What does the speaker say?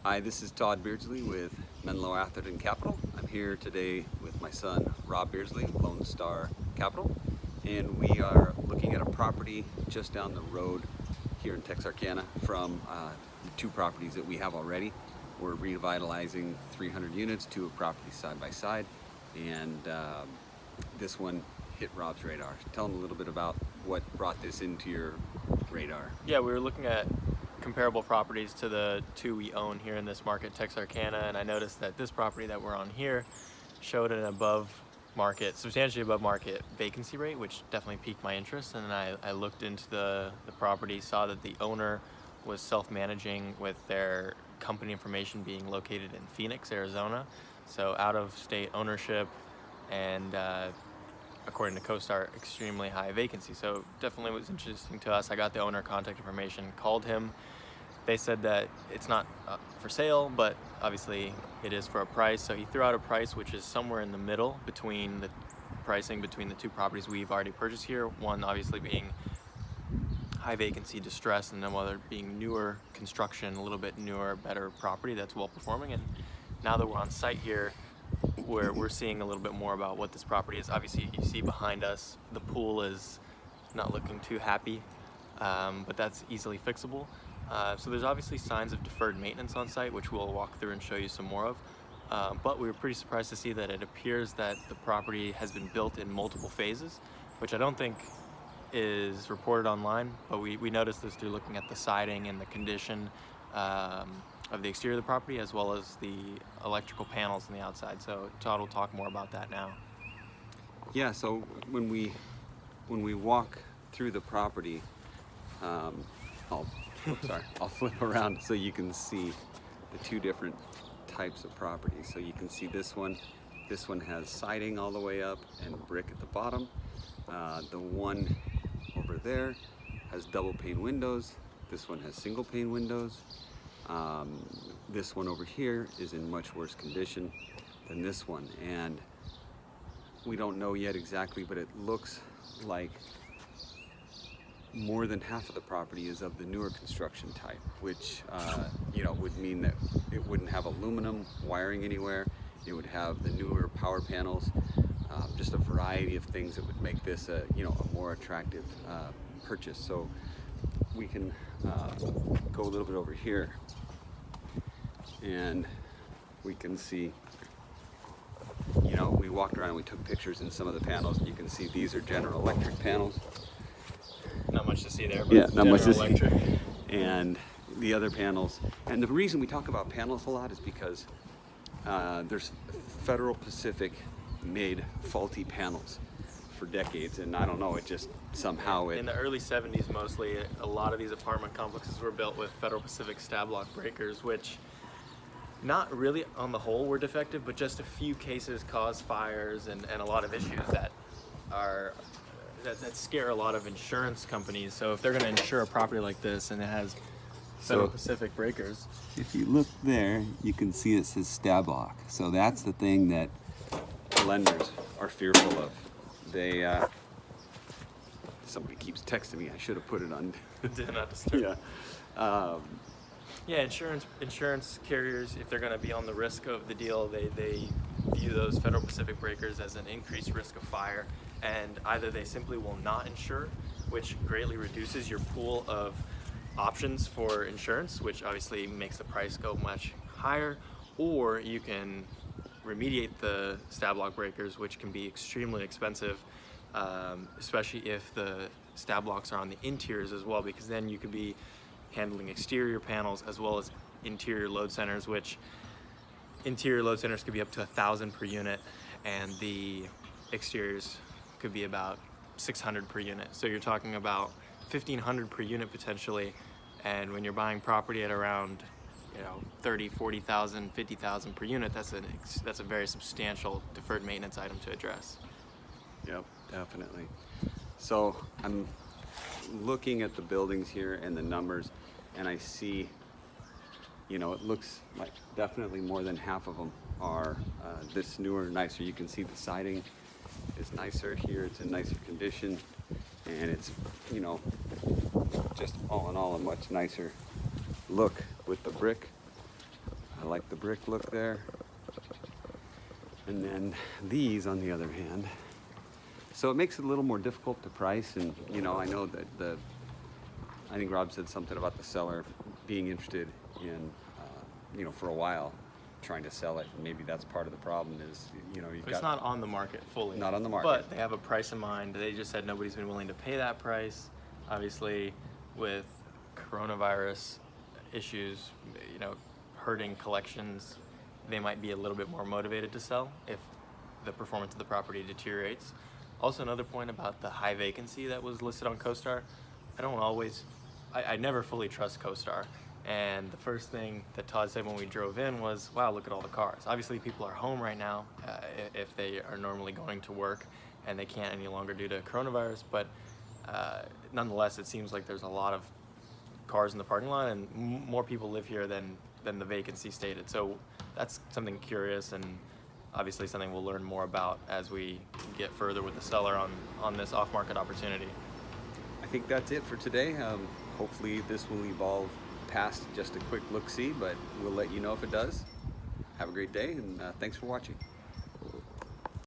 Hi, this is Todd Beardsley with Menlo Atherton Capital. I'm here today with my son, Rob Beardsley, Lone Star Capital, and we are looking at a property just down the road here in Texarkana from the two properties that we have already. We're revitalizing 300 units, two properties side by side, and this one hit Rob's radar. Tell him a little bit about what brought this into your radar. Yeah, we were looking at comparable properties to the two we own here in this market, Texarkana, and I noticed that this property that we're on here showed an substantially above market vacancy rate, which definitely piqued my interest. And then I looked into the property, saw that the owner was self-managing with their company information being located in Phoenix, Arizona. So out-of-state ownership and according to CoStar, extremely high vacancy. So definitely was interesting to us. I got the owner contact information, called him. They said that it's not for sale, but obviously it is for a price. So he threw out a price which is somewhere in the middle between the pricing between the two properties we've already purchased here. One obviously being high vacancy, distress, and then other being newer construction, a little bit newer, better property that's well performing. And now that we're on site here, we're seeing a little bit more about what this property is. Obviously, you see behind us, the pool is not looking too happy, but that's easily fixable. So there's obviously signs of deferred maintenance on site, which we'll walk through and show you some more of. But we were pretty surprised to see that it appears that the property has been built in multiple phases, which I don't think is reported online, but we noticed this through looking at the siding and the condition of the exterior of the property, as well as the electrical panels on the outside. So Todd will talk more about that now. Yeah, so when we walk through the property, I'll flip around so you can see the two different types of properties. So you can see this one has siding all the way up and brick at the bottom. The one over there has double pane windows. This one has single pane windows. This one over here is in much worse condition than this one, and we don't know yet exactly, but it looks like more than half of the property is of the newer construction type, which would mean that it wouldn't have aluminum wiring anywhere. It would have the newer power panels, just a variety of things that would make this a more attractive purchase. So we can go a little bit over here, and we can see, we walked around and we took pictures in some of the panels, and you can see these are General Electric panels. Not much to see there, but yeah, not much to Electric. see. And the other panels, and the reason we talk about panels a lot is because there's Federal Pacific made faulty panels for decades, and I don't know, it just somehow in the early 70s mostly, a lot of these apartment complexes were built with Federal Pacific stab lock breakers, which not really on the whole were defective, but just a few cases cause fires and a lot of issues that scare a lot of insurance companies. So if they're going to insure a property like this and it has Federal Pacific breakers, if you look there, you can see it says stab lock. So that's the thing that lenders are fearful of. Somebody keeps texting me. I should have put it on. do not disturb. Yeah. Yeah, insurance carriers, if they're going to be on the risk of the deal, they view those Federal Pacific breakers as an increased risk of fire, and either they simply will not insure, which greatly reduces your pool of options for insurance, which obviously makes the price go much higher, or you can remediate the stab lock breakers, which can be extremely expensive, especially if the stab locks are on the interiors as well, because then you could be handling exterior panels as well as interior load centers, which interior load centers could be up to 1,000 per unit, and the exteriors could be about 600 per unit. So you're talking about 1,500 per unit potentially, and when you're buying property at around 30, 40,000, 50,000 per unit, that's a very substantial deferred maintenance item to address. Yep, definitely. So I'm looking at the buildings here and the numbers, and I see, it looks like definitely more than half of them are this newer, nicer. You can see the siding is nicer here. It's in nicer condition, and it's, just all in all a much nicer look with the brick. I like the brick look there. And then these on the other hand. So it makes it a little more difficult to price, and you know, I know that I think Rob said something about the seller being interested in, you know, for a while trying to sell it. And maybe that's part of the problem is, you know, It's not on the market fully. Not on the market. But they have a price in mind. They just said nobody's been willing to pay that price. Obviously, with coronavirus issues, you know, hurting collections, they might be a little bit more motivated to sell if the performance of the property deteriorates. Also, another point about the high vacancy that was listed on CoStar. I never fully trust CoStar. And the first thing that Todd said when we drove in was, wow, look at all the cars. Obviously, people are home right now if they are normally going to work and they can't any longer due to coronavirus. But nonetheless, it seems like there's a lot of cars in the parking lot, and more people live here than the vacancy stated. So that's something curious, and obviously something we'll learn more about as we get further with the seller on this off-market opportunity. I think that's it for today. Hopefully this will evolve past just a quick look-see, but we'll let you know if it does. Have a great day, and thanks for watching.